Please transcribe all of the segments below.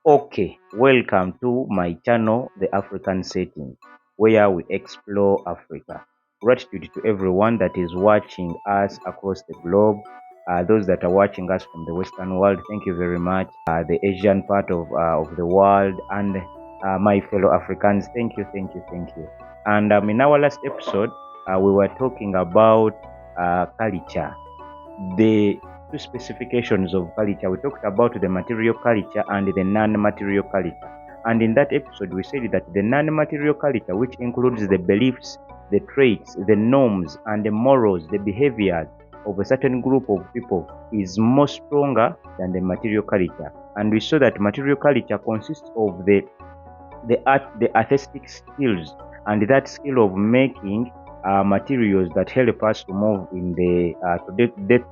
Okay, welcome to my channel, The African Setting, where we explore Africa. Gratitude to everyone that is watching us across the globe. Those that are watching us from the Western world, thank you very much. The Asian part of the world and my fellow Africans, thank you, thank you, thank you. And in our last episode, we were talking about culture. The two specifications of culture. We talked about the material culture and the non-material culture. And in that episode, we said that the non-material culture, which includes the beliefs, the traits, the norms, and the morals, the behaviors of a certain group of people, is more stronger than the material culture. And we saw that material culture consists of the art, the artistic skills, and that skill of making materials that help us to move in the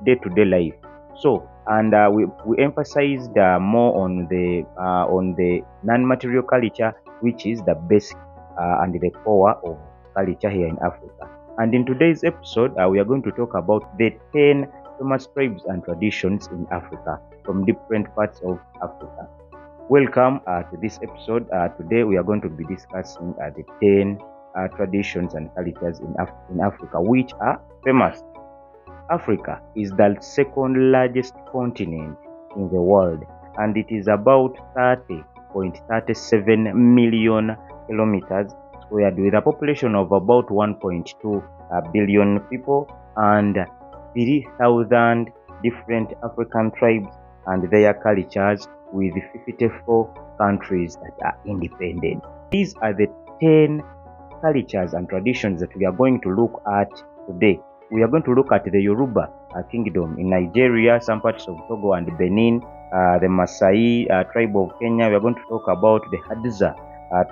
day-to-day life. So, and we emphasized more on the non-material culture, which is the basic and the core of culture here in Africa. And in today's episode, we are going to talk about the 10 famous tribes and traditions in Africa from different parts of Africa. Welcome to this episode. Today we are going to be discussing the 10 traditions and cultures in Africa which are famous. Africa is the second largest continent in the world, and it is about 30.37 million kilometers squared, with a population of about 1.2 billion people and 3,000 different African tribes and their cultures, with 54 countries that are independent. These are the 10 cultures and traditions that we are going to look at today. We are going to look at the Yoruba kingdom in Nigeria, some parts of Togo and Benin, the Maasai tribe of Kenya. We are going to talk about the Hadza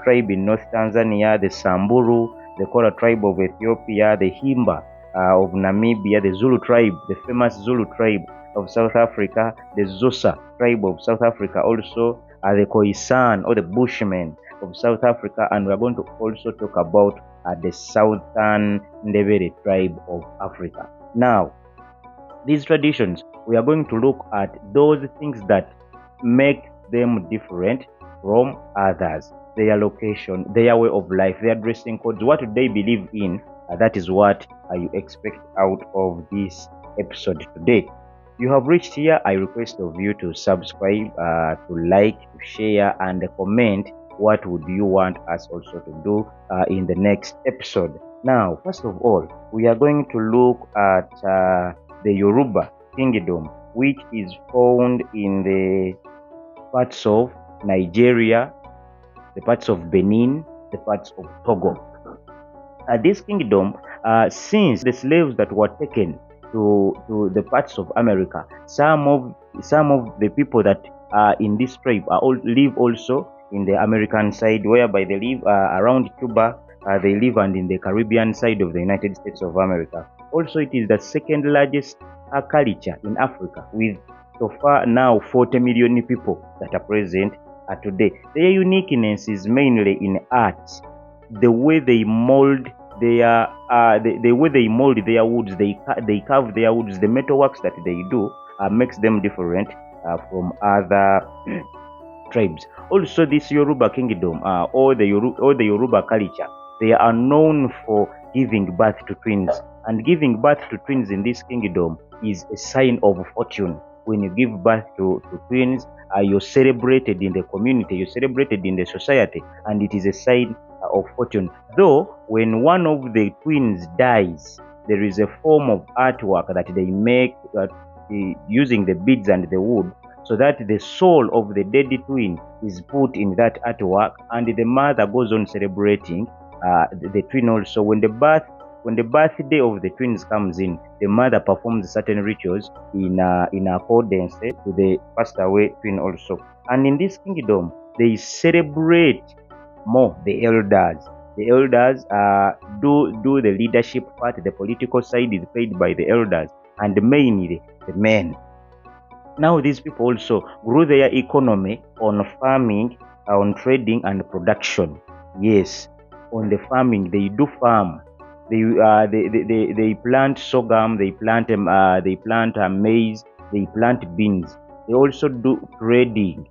tribe in North Tanzania, the Samburu, the Kora tribe of Ethiopia, the Himba of Namibia, the Zulu tribe, the famous Zulu tribe of South Africa, the Xhosa tribe of South Africa, also the Khoisan or the Bushmen of South Africa, and we are going to also talk about the Southern Ndebele tribe of Africa. Now, these traditions, we are going to look at those things that make them different from others: their location, their way of life, their dressing codes, what do they believe in. That is what you expect out of this episode today. You have reached here, I request of you to subscribe, to like, to share, and comment what would you want us also to do in the next episode. Now, first of all, we are going to look at the Yoruba kingdom, which is found in the parts of Nigeria, the parts of Benin, the parts of Togo. This kingdom, since the slaves that were taken to the parts of America, some of the people that are in this tribe live also in the American side, whereby they live around Cuba, they live and in the Caribbean side of the United States of America. Also, it is the second largest culture in Africa, with so far now 40 million people that are present today. Their uniqueness is mainly in art, the way they mold their the way they mold their woods, they carve their woods, the metalworks that they do makes them different from other tribes. Also, this Yoruba kingdom, or the Yoruba culture, they are known for giving birth to twins, and giving birth to twins in this kingdom is a sign of fortune. When you give birth to twins, you're celebrated in the community, you're celebrated in the society, and it is a sign of fortune. Though when one of the twins dies, there is a form of artwork that they make using the beads and the wood, so that the soul of the dead twin is put in that artwork, and the mother goes on celebrating the twin also. When the birthday of the twins comes in, the mother performs certain rituals in accordance to the passed away twin also. And in this kingdom, they celebrate more the elders. The elders do the leadership part. The political side is played by the elders, and mainly the men. Now, these people also grew their economy on farming, on trading and production. Yes, on the farming, they do farm. They plant sorghum, they plant maize, they plant beans. They also do trading.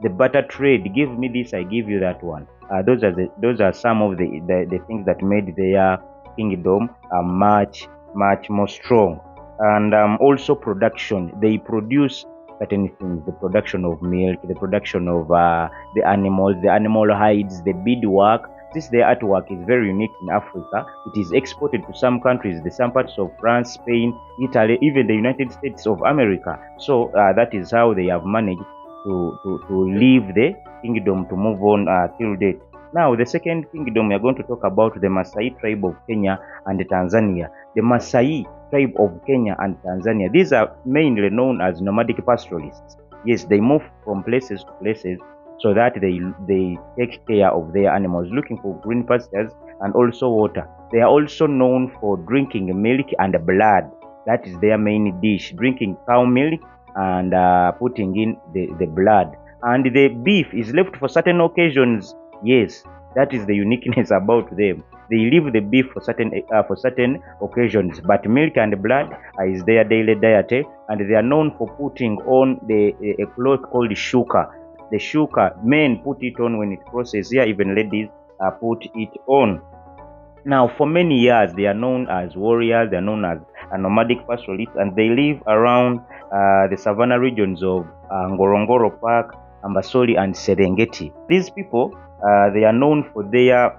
the barter trade. Give me this, I give you that one. Those are some of the things that made their kingdom much more strong. And also production. They produce certain things: the production of milk, the production of the animals, the animal hides, the beadwork. Since their artwork is very unique in Africa, it is exported to some countries, some parts of France, Spain, Italy, even the United States of America. So that is how they have managed to leave the kingdom to move on till date. Now, the second kingdom, we are going to talk about the Maasai tribe of Kenya and Tanzania. The Maasai tribe of Kenya and Tanzania, these are mainly known as nomadic pastoralists. Yes, they move from places to places so that they take care of their animals, looking for green pastures and also water. They are also known for drinking milk and blood. That is their main dish, drinking cow milk and putting in the blood. And the beef is left for certain occasions. Yes, that is the uniqueness about them. They leave the beef for certain occasions, but milk and blood is their daily diet, and they are known for putting on a cloth called shuka. The shuka, men put it on when it crosses here, even ladies put it on. Now, for many years, they are known as warriors, they are known as nomadic pastoralists, and they live around the savannah regions of Ngorongoro Park, Amboseli, and Serengeti. These people, they are known for their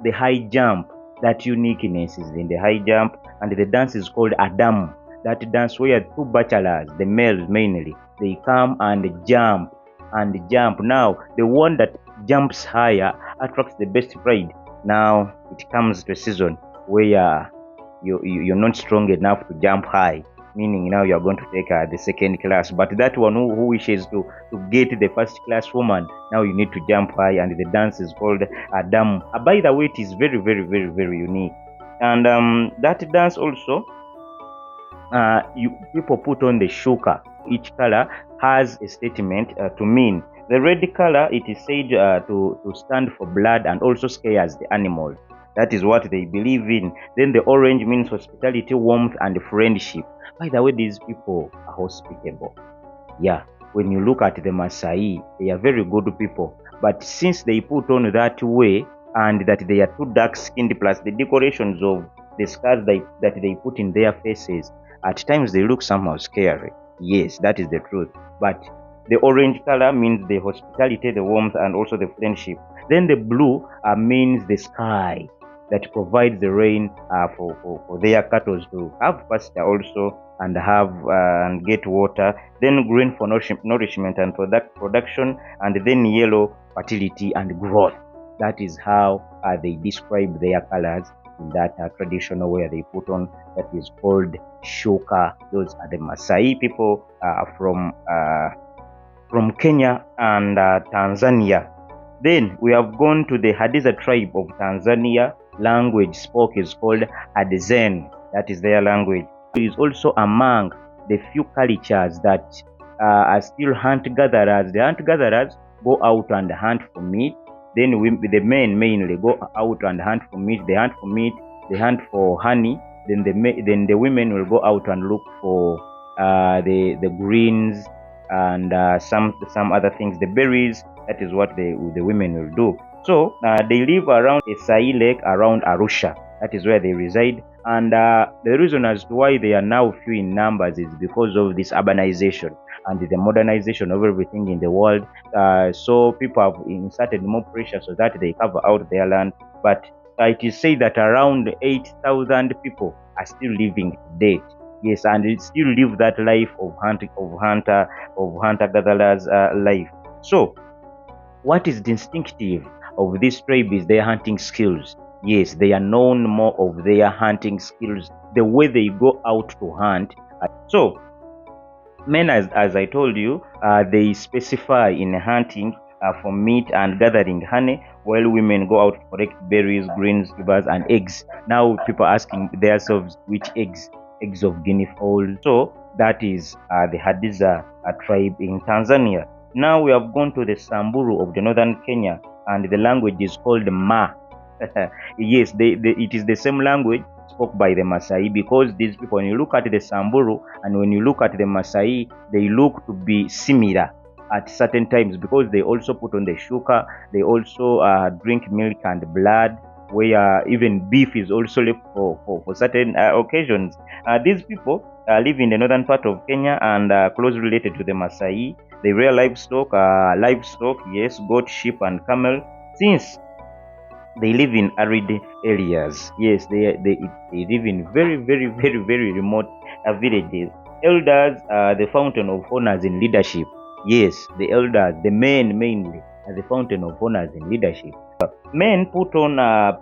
the high jump. That uniqueness is in the high jump, and the dance is called Adam. That dance where two bachelors, the males mainly, they come and jump and jump. Now, the one that jumps higher attracts the best pride. Now, it comes to a season where you're not strong enough to jump high, meaning now you're going to take the second class. But that one who wishes to get the first class woman, now you need to jump high, and the dance is called Adam. By the way, it is very, very, very, very unique. And that dance also, people put on the shuka. Each color has a statement to mean. The red color, it is said to stand for blood and also scares the animals. That is what they believe in. Then the orange means hospitality, warmth, and friendship. By the way, these people are hospitable. Yeah, when you look at the Maasai, they are very good people. But since they put on that way, and that they are too dark-skinned, plus the decorations of the scars that they put in their faces, at times they look somehow scary. Yes, that is the truth. But the orange color means the hospitality, the warmth, and also the friendship. Then the blue means the sky that provides the rain for their cattle to have pasture also and have and get water. Then green for nourishment and production, and then yellow fertility and growth. That is how they describe their colors in that traditional wear they put on, that is called shuka. Those are the Maasai people from Kenya and Tanzania. Then we have gone to the Hadiza tribe of Tanzania. Language spoke is called Hadzen. That is their language. It is also among the few cultures that are still hunter-gatherers. The hunter-gatherers go out and hunt for meat. Then the men mainly go out and hunt for meat. They hunt for meat. They hunt for honey. Then the women will go out and look for the greens and some other things, the berries. That is what the women will do. So they live around a Sai lake around Arusha. That is where they reside. And the reason as to why they are now few in numbers is because of this urbanization and the modernization of everything in the world. So people have inserted more pressure so that they cover out their land. But it is said that around 8,000 people are still living to date. Yes, and they still live that life of hunter-gatherers life. So, what is distinctive of this tribe is their hunting skills. Yes, they are known more of their hunting skills, the way they go out to hunt. So, men, as I told you, they specify in hunting for meat and gathering honey, while women go out to collect berries, greens, tubers, and eggs. Now, people are asking themselves which eggs? Eggs of guinea fowl. So, that is the Hadiza tribe in Tanzania. Now, we have gone to the Samburu of the northern Kenya, and the language is called Ma. Yes, it is the same language spoke by the Maasai, because these people, when you look at the Samburu and when you look at the Maasai, they look to be similar. at certain times, because they also put on the sugar, they also drink milk and blood, where even beef is also left for certain occasions. These people live in the northern part of Kenya and closely related to the Maasai. They rear livestock, yes, goat, sheep, and camel. Since they live in arid areas, yes, they live in very remote villages. Elders are the fountain of honors in leadership. Yes, the elders, the men mainly, are the fountain of honors in leadership. Men put on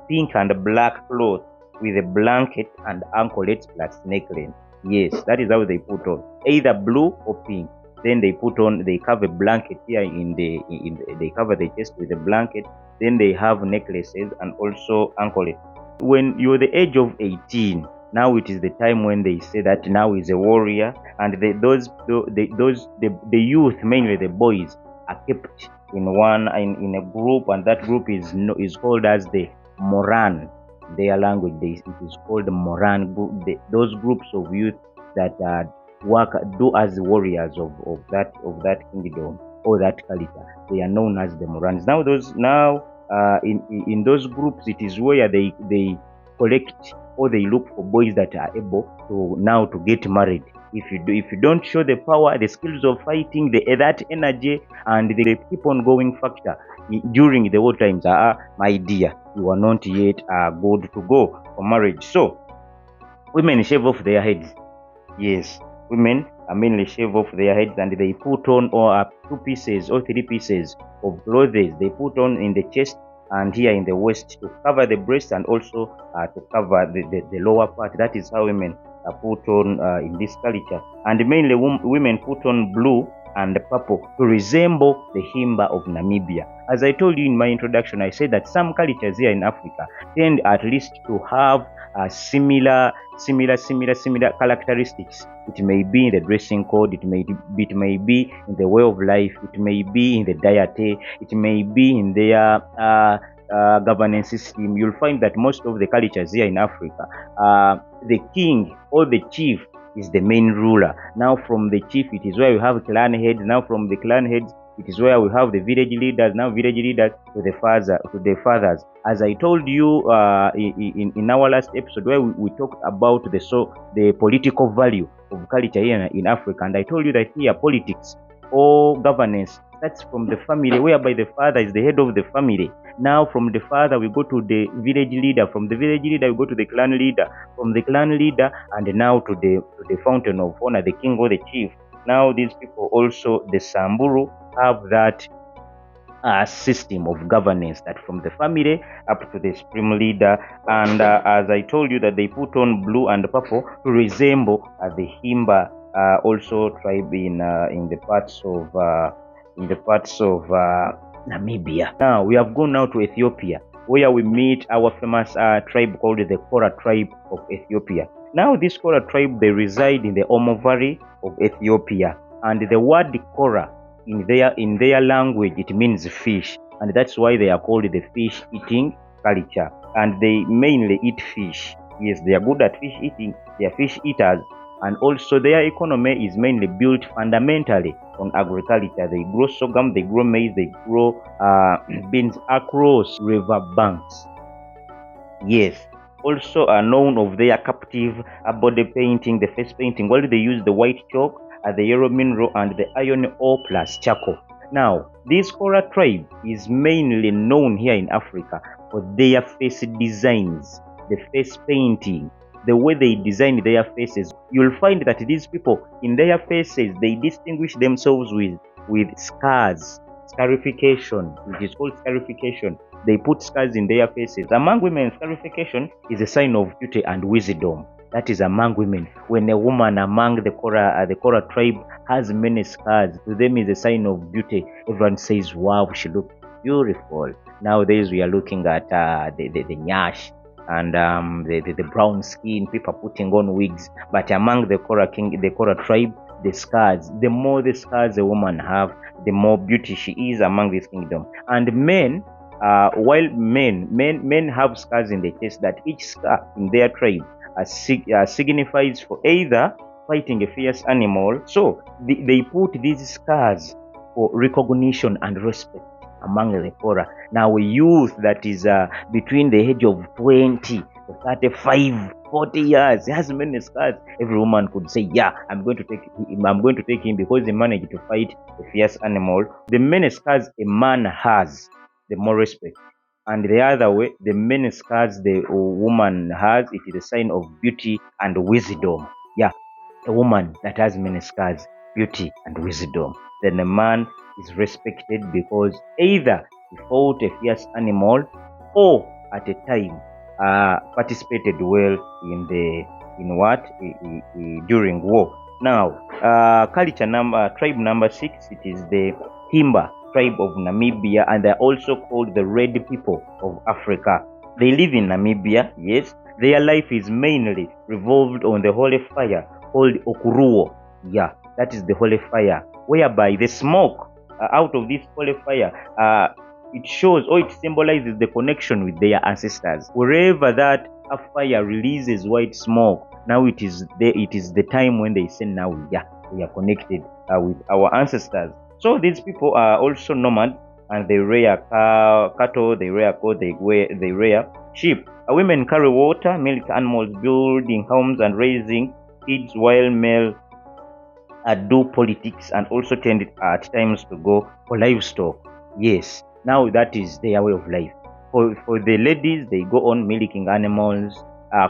pink and black clothes with a blanket and anklets plus necklace. Yes, that is how they put on, either blue or pink. Then they cover a blanket here they cover the chest with a blanket. Then they have necklaces and also anklets. When you're the age of 18, now it is the time when they say that now is a warrior, and the youth, mainly the boys, are kept in a group, and that group is called as the Moran. Their language, it is called the Moran group. Those groups of youth that do as warriors of that kingdom or that culture, they are known as the Morans. In those groups, it is where they collect, or they look for boys that are able to get married. If you don't show the power, the skills of fighting, that energy, and the keep on going factor during the war times, my dear, you are not yet good to go for marriage. So women shave off their heads. Yes, women mainly shave off their heads, and they put on 2 pieces or 3 pieces of clothes. They put on in the chest and here in the waist to cover the breast, and also to cover the lower part. That is how women are put on in this culture. And mainly women put on blue and purple to resemble the Himba of Namibia. As I told you in my introduction, I said that some cultures here in Africa tend at least to have similar characteristics. It may be in the dressing code, it may be in the way of life, it may be in the diet, it may be in their governance system. You'll find that most of the cultures here in Africa, the king or the chief is the main ruler. Now from the chief, it is where we have clan heads. Now from the clan heads, it is where we have the village leaders. Now village leaders to the fathers. As I told you in our last episode, where we talked about the political value of culture here in Africa, and I told you that here politics or governance starts from the family, whereby the father is the head of the family. Now from the father we go to the village leader, from the village leader we go to the clan leader, from the clan leader and now to the fountain of honor, the king or the chief. Now these people also, the Samburu, have that system of governance, that from the family up to the supreme leader. And as I told you, that they put on blue and purple to resemble the Himba also tribe in the parts of Namibia. Now we have gone now to Ethiopia, where we meet our famous tribe called the Kora tribe of Ethiopia. Now this Kora tribe, they reside in the Omo Valley of Ethiopia, and the word Kora in their language, it means fish, and that's why they are called the fish eating culture. And they mainly eat fish. Yes, they are good at fish eating. They are fish eaters. And also their economy is mainly built fundamentally on agriculture. They grow sorghum, they grow maize, they grow beans across river banks. Yes, also are known of their captive body painting, the face painting, while they use the white chalk, the yellow mineral, and the iron ore plus charcoal. Now, this Kora tribe is mainly known here in Africa for their face designs, the face painting, the way they design their faces. You'll find that these people, in their faces, they distinguish themselves with scars, scarification, which is called scarification. They put scars in their faces. Among women, scarification is a sign of beauty and wisdom. That is among women. When a woman among the Kora tribe has many scars, to them is a sign of beauty. Everyone says, wow, she looks beautiful. Nowadays we are looking at the nyash and the brown skin, people putting on wigs. But among the Kora tribe, the scars, the more the scars a woman have, the more beauty she is among this kingdom. And men, while men have scars in the chest, that each scar in their tribe signifies for either fighting a fierce animal. So they put these scars for recognition and respect among the poorer. Now, a youth that is between the age of 20 to 35, 40 years has many scars. Every woman could say, yeah, I'm going to take him because he managed to fight a fierce animal. The many scars a man has, the more respect. And the other way, the many scars the woman has, it is a sign of beauty and wisdom. Yeah, a woman that has many scars, beauty and wisdom, then a man is respected because either he fought a fierce animal or at a time participated well during war. Now, tribe number 6, it is the Himba tribe of Namibia, and they're also called the Red People of Africa. They live in Namibia, yes. Their life is mainly revolved on the holy fire called Okuruo. Yeah, that is the holy fire, whereby the smoke out of this holy fire, it shows or it symbolizes the connection with their ancestors. Wherever that a fire releases white smoke, now it is the time when they say, now we are connected with our ancestors. So these people are also nomads, and they rear cattle, they rear goat, they rear sheep. Women carry water, milk animals, building homes and raising kids, while male do politics and also tend at times to go for livestock. Yes, now that is their way of life. For the ladies, they go on milking animals,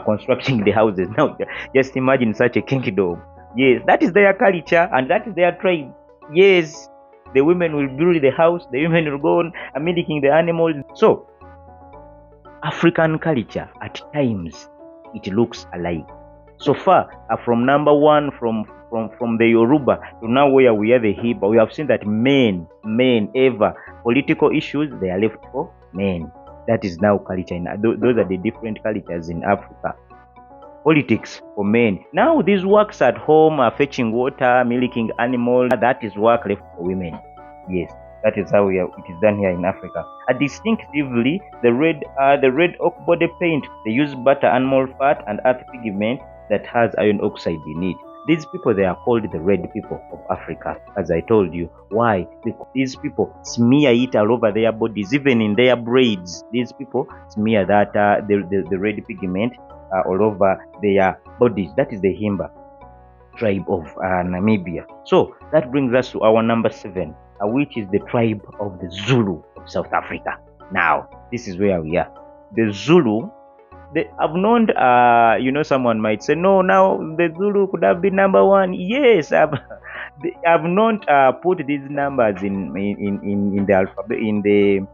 constructing the houses. Now, just imagine such a kingdom. Yes, that is their culture and that is their tribe. Yes, the women will build the house, the women will go on milking the animals. So, African culture at times it looks alike. So far from number one, from the Yoruba to now where we are the Himba, we have seen that men ever political issues, they are left for men. That is now culture. Those are the different cultures in Africa. Politics for men. Now these works at home are fetching water, milking animals. That is work left for women. Yes, that is how it is done here in Africa. Distinctively, the red oak body paint, they use butter, animal fat, and earth pigment that has iron oxide in it. These people, they are called the red people of Africa, as I told you. Why? Because these people smear it all over their bodies, even in their braids. These people smear that the red pigment all over their bodies. That is the Himba tribe of Namibia. So that brings us to our number 7, which is the tribe of the Zulu of South Africa. Now, this is where we are. The Zulu, I've known, someone might say, no, now the Zulu could have been number 1. Yes, I've not put these numbers in the alphabet, in the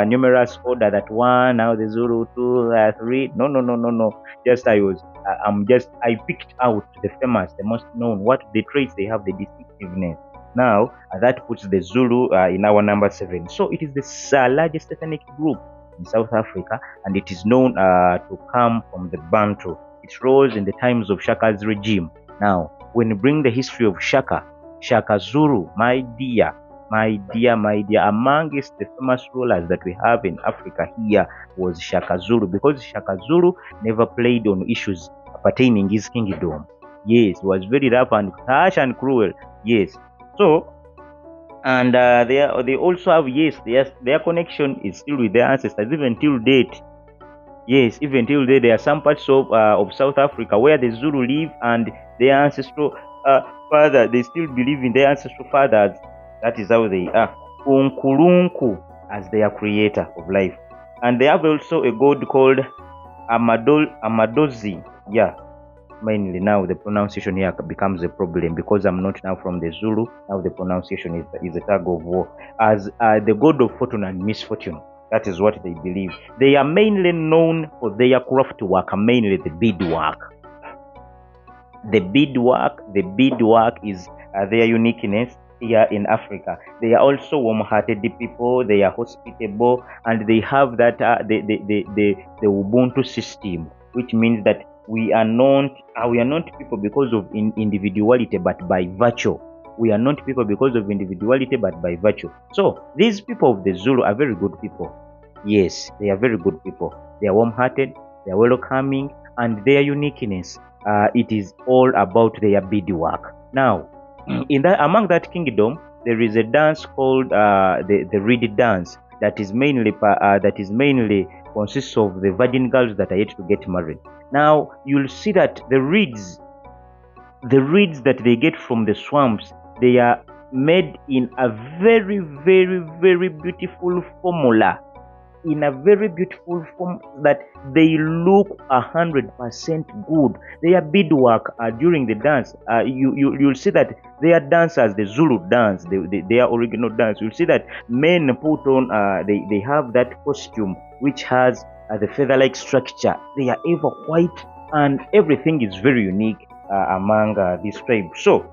numerous order, that 1, now the Zulu, 2, 3. No. Just I picked out the famous, the most known, what the traits they have, the distinctiveness. Now, that puts the Zulu in our number 7. So it is the largest ethnic group in South Africa, and it is known to come from the Bantu. It rose in the times of Shaka's regime. Now, when you bring the history of Shaka Zulu, my dear, amongst the famous rulers that we have in Africa here was Shaka Zulu, because Shaka Zulu never played on issues pertaining his kingdom. Yes, was very rough and harsh and cruel. Yes. So, and they also have, their connection is still with their ancestors, even till date. Yes, even till date, there are some parts of South Africa where the Zulu live, and their ancestral father, they still believe in their ancestral fathers. That is how they are. Unkulunku as their creator of life. And they have also a god called Amadozi. Yeah. Mainly now the pronunciation here becomes a problem, because I'm not now from the Zulu. Now the pronunciation is a tug of war. As the god of fortune and misfortune. That is what they believe. They are mainly known for their craft work, mainly the beadwork. The beadwork is their uniqueness here in Africa. They are also warm-hearted people. They are hospitable, and they have that the Ubuntu system, which means that we are not people because of individuality, but by virtue. We are not people because of individuality, but by virtue. So these people of the Zulu are very good people. Yes, they are very good people. They are warm-hearted, they are welcoming, and their uniqueness, it is all about their beadwork. Now, among that kingdom, there is a dance called the reed dance that is mainly consists of the virgin girls that are yet to get married. Now you'll see that the reeds that they get from the swamps, they are made in a very, very, very beautiful formula, in a very beautiful form that they look 100% good. Their beadwork during the dance, you'll see that they are dancers, the Zulu dance, their original dance. You'll see that men put on, they have that costume which has the feather-like structure. They are ever white, and everything is very unique among these tribes. So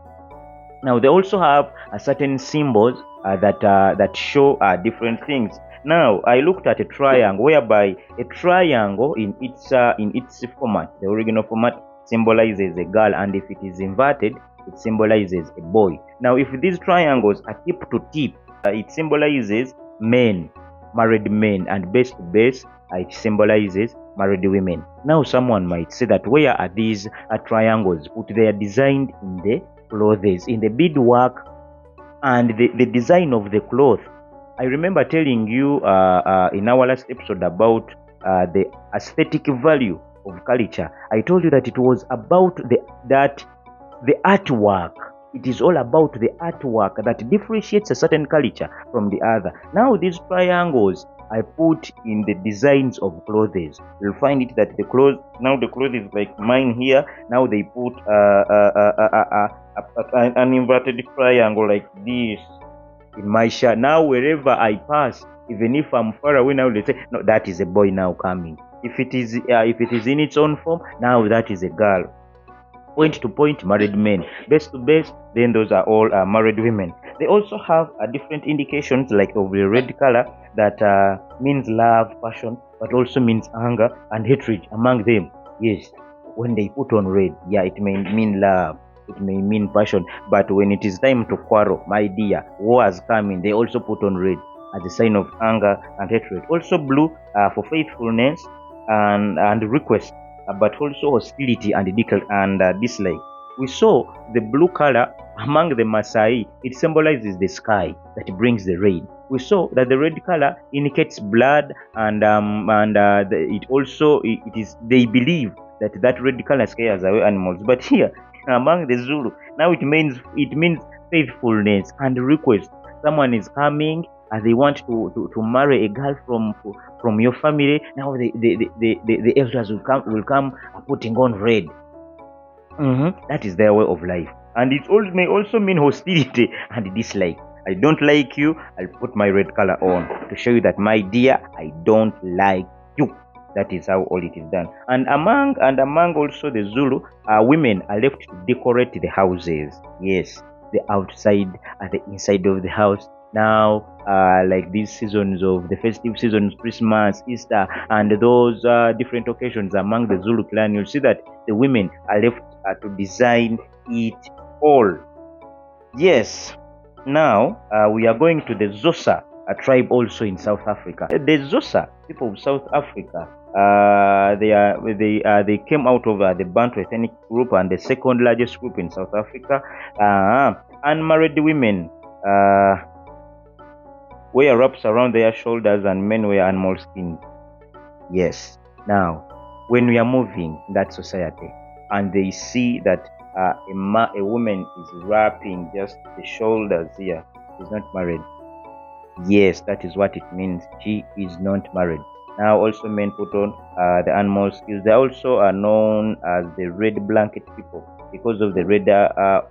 now they also have certain symbols that show different things. Now I looked at a triangle, whereby a triangle in its format, the original format, symbolizes a girl, and if it is inverted, it symbolizes a boy. Now if these triangles are tip to tip, it symbolizes men, married men, and base to base, it symbolizes married women. Now someone might say that where are these triangles put? They are designed in the clothes, in the beadwork and the design of the cloth. I remember telling you in our last episode about the aesthetic value of culture. I told you that it was about the artwork. It is all about the artwork that differentiates a certain culture from the other. Now these triangles I put in the designs of clothes. You'll find it that the clothes is like mine here. Now they put an inverted triangle like this in my shirt. Now wherever I pass, even if I'm far away, now they say, no, that is a boy now coming. If it is in its own form, now that is a girl. Point to point, married men. Base to base, then those are all married women. They also have different indications, like of the red color that means love, passion, but also means anger and hatred among them. Yes, when they put on red, yeah, it may mean love, it may mean passion, but when it is time to quarrel, my dear, war is coming, they also put on red as a sign of anger and hatred. Also blue for faithfulness and request, but also hostility and dislike. We saw the blue color among the Maasai. It symbolizes the sky that brings the rain. We saw that the red color indicates blood, and they believe that red color scares away animals. But here among the Zulu, now it means faithfulness and request. Someone is coming and they want to marry a girl from your family. Now the elders will come putting on red. That is their way of life, and it may also mean hostility and dislike. I don't like you, I'll put my red color on to show you that, my dear, I don't like you. That is how all it is done. And among also the Zulu, women are left to decorate the houses. Yes, the outside and the inside of the house. Now, like these seasons of the festive seasons, Christmas, Easter, and those different occasions among the Zulu clan, you'll see that the women are left to design it all. Yes. Now we are going to the Xhosa, a tribe also in South Africa. The Xhosa people of South Africa, they came out of the Bantu ethnic group, and the second largest group in South Africa. Unmarried women wear wraps around their shoulders, and men wear animal skin. Yes. Now, when we are moving in that society, and they see that a woman is wrapping just the shoulders here, she's not married. Yes, that is what it means. She is not married. Now, also men put on the animal skins. They also are known as the red blanket people because of the red dyed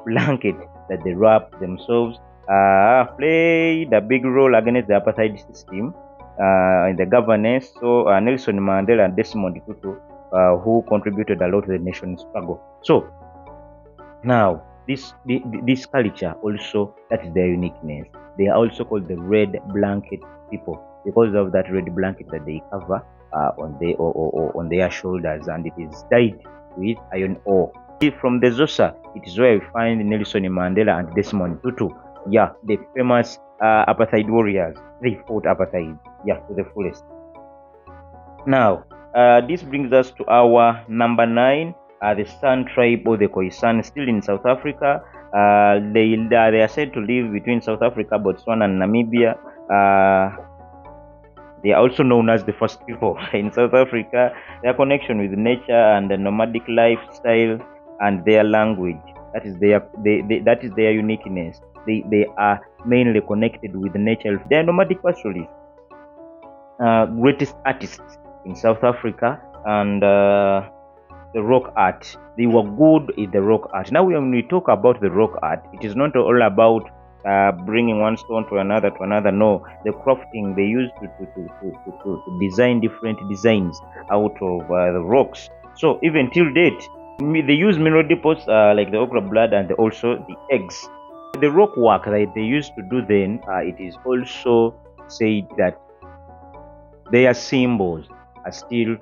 blanket that they wrap themselves. Played a big role against the apartheid system in the governance. So Nelson Mandela and Desmond Tutu, who contributed a lot to the nation's struggle. So now this culture also, that is their uniqueness. They are also called the red blanket people because of that red blanket that they cover on their shoulders, and it is dyed with iron ore. From the Xhosa, it is where we find Nelson Mandela and Desmond Tutu. Yeah, the famous apartheid warriors. They fought apartheid, yeah, to the fullest. Now, this brings us to our number 9, the San tribe or the Khoisan, still in South Africa. They are said to live between South Africa, Botswana, and Namibia. They are also known as the first people in South Africa. Their connection with nature and the nomadic lifestyle and their language, that is that is their uniqueness. They are mainly connected with nature. They are nomadic pastoralists, greatest artists in South Africa, and the rock art. They were good in the rock art. Now, when we talk about the rock art, it is not all about bringing one stone to another. No, the crafting, they used to design different designs out of the rocks. So even till date, they use mineral deposits like the okra blood and also the eggs. The rock work that they used to do then, it is also said that their symbols are still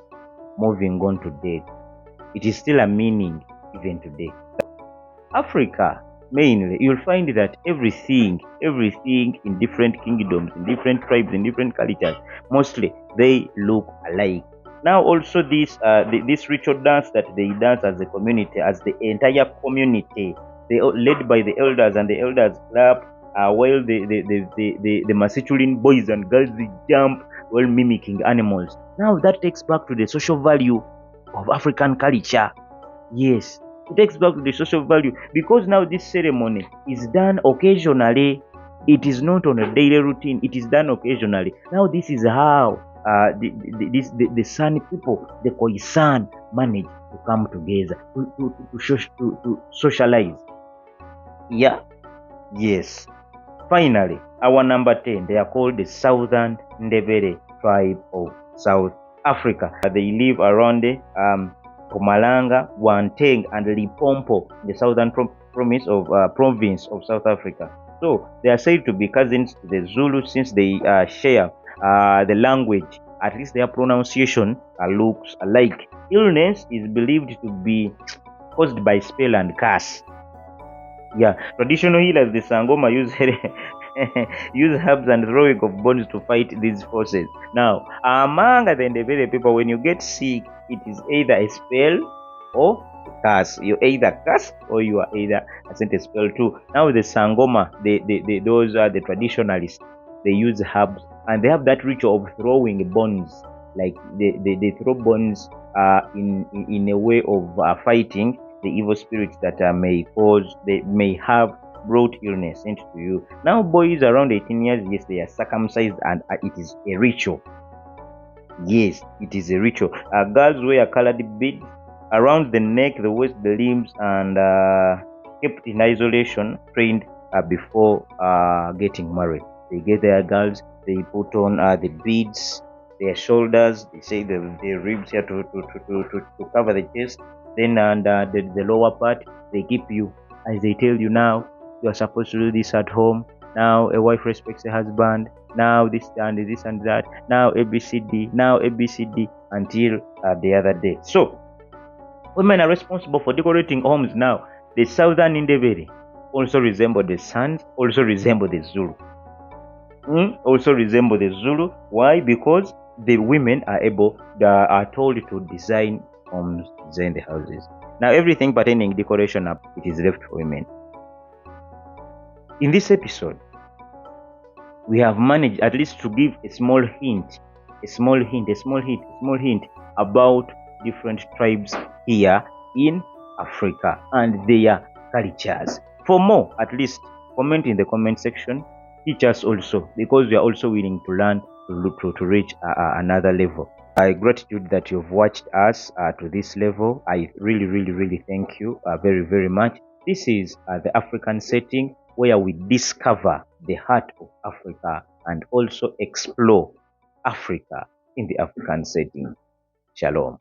moving on to date. It is still a meaning even today. Africa, mainly, you'll find that everything in different kingdoms, in different tribes, in different cultures, mostly they look alike. Now, also this ritual dance that they dance as a community, as the entire community, they are led by the elders, and the elders clap while the Massachusetts boys and girls they jump while mimicking animals. Now that takes back to the social value of African culture. Yes, it takes back to the social value, because now this ceremony is done occasionally. It is not on a daily routine. It is done occasionally. Now this is how the San people, the Khoisan, manage to come together to socialize. Yeah. Yes. Finally, our number 10, they are called the Southern Ndebele tribe of South Africa. They live around the Mpumalanga, Gauteng, and Limpopo, the southern province of South Africa. So they are said to be cousins to the Zulu, since they share the language. At least their pronunciation looks alike. Illness is believed to be caused by spell and curse. Yeah, traditional healers, the Sangoma, use use herbs and throwing of bones to fight these forces. Now, among the Ndebele people, when you get sick, it is either a spell or a curse. You either curse or you are either sent a spell too. Now, the Sangoma, those are the traditionalists. They use herbs, and they have that ritual of throwing bones. Like they throw bones in a way of fighting the evil spirits that may have brought illness into you. Now, boys around 18 years, yes, they are circumcised, and it is a ritual. Yes, it is a ritual. Girls wear colored beads around the neck, the waist, the limbs, and kept in isolation, trained before getting married. They get their girls, they put on the beads, their shoulders, they say the ribs here to cover the chest. Then and the lower part, they keep you, as they tell you, now you are supposed to do this at home. Now a wife respects a husband. Now this and this and that. Now ABCD. Now ABCD until the other day. So women are responsible for decorating homes now. The Southern Ndebele also resemble the Sons, also resemble the Zulu. Also resemble the Zulu. Why? Because the women are told to design homes, design the houses. Now everything pertaining decoration it is left for women. In this episode, we have managed at least to give a small hint about different tribes here in Africa and their cultures. For more, at least comment in the comment section. Teach us also, because we are also willing to learn to reach another level. Gratitude that you've watched us to this level. I really thank you very, very much. This is the African setting, where we discover the heart of Africa and also explore Africa in the African setting. Shalom.